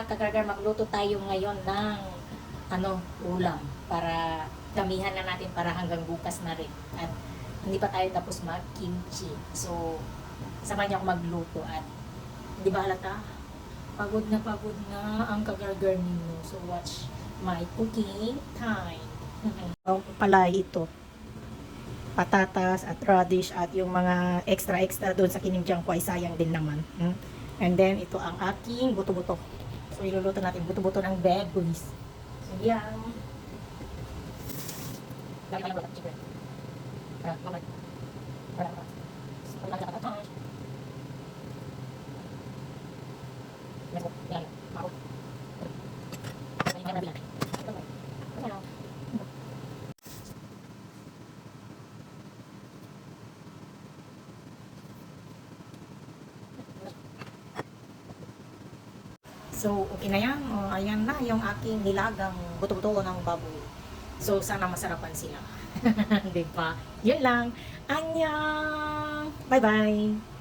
kagargar, magluto tayo ngayon ng ulam para damihan na natin para hanggang bukas na rin. At hindi pa tayo tapos mag-kimchi. So, samahan niyo ako magluto at di ba halata? Pagod na ang kagargar ninyo. So, watch my cooking time. Palay ito. Patatas at radish at yung mga extra doon sa kinimjang ko ay sayang din naman. And then, ito ang aking buto-buto. So, iluluto natin buto-buto ng baboys. So, yan. Lagi tayo ng chicken. Wala pa. Wala pa. Let's go. Yan. Ako. Yan na bilang. So, okay na yan. O, ayan na yung aking nilagang buto-buto ng baboy. So, sana masarapan sila. Diba? Yun lang. Annyeong! Bye-bye!